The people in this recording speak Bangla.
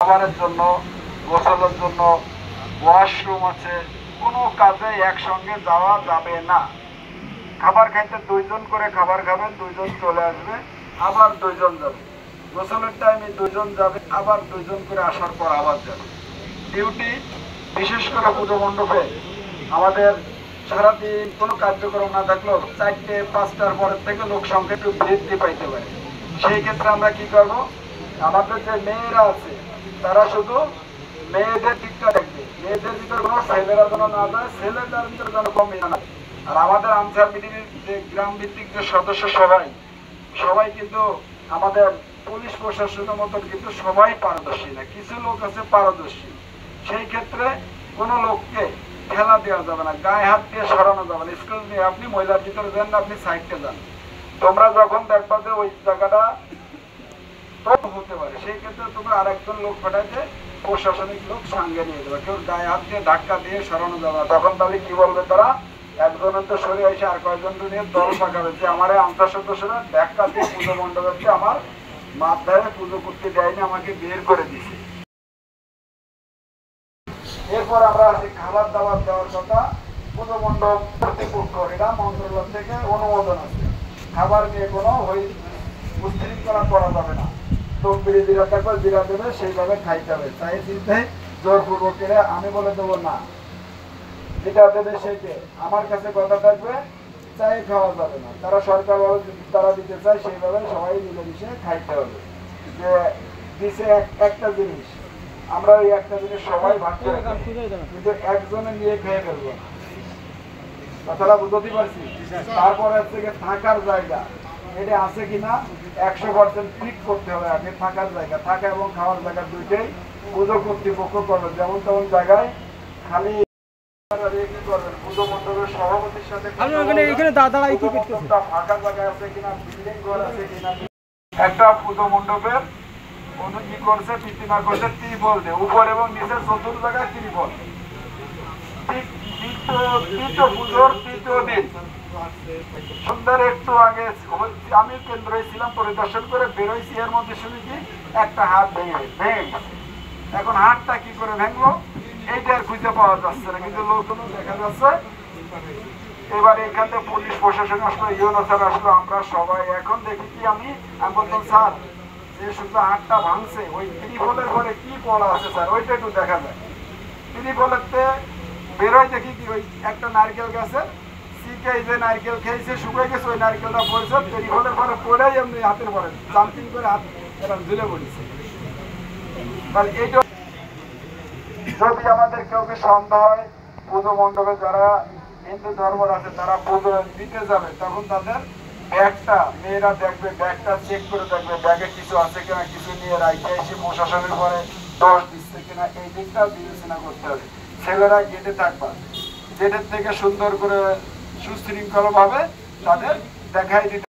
খাবারের জন্য, গোসলের জন্য, ওয়াশরুম আছে, কোনো কাজে একসঙ্গে যাওয়া যাবে না। খাবার খাইতে দুইজন করে খাবার খাবেন, দুইজন চলে আসবে, আবার দুইজন যাবে। গোসলের টাইমে দুইজন যাবে, আবার দুইজন করে আসার পর আবার যাবে। ডিউটি বিশেষ করে পুজো মণ্ডপে আমাদের সারাদিন কোনো কার্যক্রম না থাকলেও 4টে-5টার পরের থেকে লোক সংখ্যা একটু বৃদ্ধি পাইতে পারে। সেই ক্ষেত্রে আমরা কি করব, আমাদের যে মেয়েরা আছে তারা শুধু মেয়েদের দিকটা দেখবে, মেয়েদের ভিতরে কোনো ছেলেরা যেন না যায়, ছেলেদের ভিতরে যেন কমই না। আর আমাদের আনসার বিডিবির যে গ্রাম ভিত্তিক যে সদস্য সবাই কিন্তু আমাদের পুলিশ প্রশাসনের মতন কিন্তু সবাই পারদর্শী না, কিছু লোক আছে পারদর্শী। সেই ক্ষেত্রে কোনো লোককে ঠেলা দেওয়া যাবে না, গায়ে হাত দিয়ে সরানো যাবে না। স্কুল নিয়ে আপনি মহিলার ভিতরে যান না, আপনি সাইডে যান। তোমরা যখন দেখবা যে ওই জায়গাটা হতে পারে, সেই ক্ষেত্রে তোমরা আরেকজন লোক পাঠাইতে প্রশাসনিক লোক সঙ্গে নিয়ে যাবে। কেউ গায়ে হাত দিয়ে ধাক্কা দিয়ে সরানো যাবে না। তখন তাহলে কি বলবে তারা, একজনের তো সরে এসে আর কয়েকজন নিয়ে দল পাকাবে যে আমার আনসার সদস্যরা ধাক্কা দিয়ে পুজো মণ্ডপে আমার মাথায় পুজো করতে দেয়নি, আমাকে বের করে দিছে। এরপর আমরা আছি খাবার দাবার দেওয়ার কথা। পুজো মণ্ডপ কর্তৃপক্ষ এটা মন্ত্রণালয় থেকে অনুমোদন আছে, খাবার নিয়ে কোনো উশৃঙ্খলা করা যাবে না। তকবিরে যেটা থাকবে যেটা দেবে সেইভাবে খাইতে হবে, তাই চিন্তায় জোরপূর্বক আমি বলে দেবো না, যেটা দেবে সেইটা। আমার কাছে কথা থাকবে, চাই খাওয়া যাবে না। তারা সরকার তারা দিতে চায় সেইভাবে সবাই মিলেমিশে খাইতে হবে। যে দিছে একটা জিনিস, আমরা ওই একটা জিনিস সবাই ভাগ করে কিন্তু একজনে নিয়ে খেয়ে ফেলবো না, কথাটা বুঝতে পারছি। তারপরে হচ্ছে থাকার জায়গা, এটা আছে কিনা 100% ঠিক করতে হবে। আগে থাকার জায়গা, থাকা এবং খাওয়ার জায়গা দুইটাই পুজো কর্তৃপক্ষ করবে। যেমন তেমন জায়গায় খালি পুজো মণ্ডপের সভাপতির সাথে ফাঁকা জায়গা আছে কিনা, বিল্ডিং ঘর আছে কিনা। একটা পুজো মণ্ডপের কি করছে, প্রীতিমা করছে ত্রিপল দিয়ে উপর এবং নিচে চতুর্থ জায়গায় ত্রিপল। পুজোর তৃতীয় দিন সন্ধ্যার একটু আগে আমি কেন্দ্রে ছিলাম, পরিদর্শন করে বেরোইছি। এর মধ্যে শুনি কি একটা হাত ভেঙে গেছে। এখন হাতটা কি করে ভাঙলো এইটা আর খুঁজে পাওয়া যাচ্ছে না, কিন্তু লোকজন দেখা যাচ্ছে। এবার এখান থেকে পুলিশ প্রশাসন আসলো, ইউনো স্যার আসলো, আমরা সবাই এখন দেখি কি আমি বলতাম স্যার যে শুধু হাতটা ভাঙছে ওই ত্রিপলের ঘরে কি পড়া আছে স্যার ওইটা একটু দেখা যায়। ত্রিপলেরতে বেরোয় দেখি কি ওই একটা নারকেল গাছের শিখে যে নারকেল খেয়েছে শুকিয়ে গেছে, ওই নারকেলটা পড়েছে ত্রিপলের ঘরে পড়েই এমনি হাতের পরে জাম্পিং করে হাত এরকম ঝুলে পড়েছে। তাহলে এইটা যদি আমাদের কেউ সন্দেহ হয়, পুজো মণ্ডপে যারা হিন্দু ধর্মের আছে তারা পুজো দিতে যাবে, তখন তাদের ব্যাগটা মেয়েরা দেখবে, ব্যাগটা চেক করে দেখবে ব্যাগে কিছু আছে কিনা, কিছু নিয়ে রাখে এসে প্রশাসনের পরে দোষ দিচ্ছে কিনা, এই দিকটা বিবেচনা করতে হবে। ছেলেরা গেটে থাকবা, গেটের থেকে সুন্দর করে সুশৃঙ্খল ভাবে তাদের দেখাই দিতে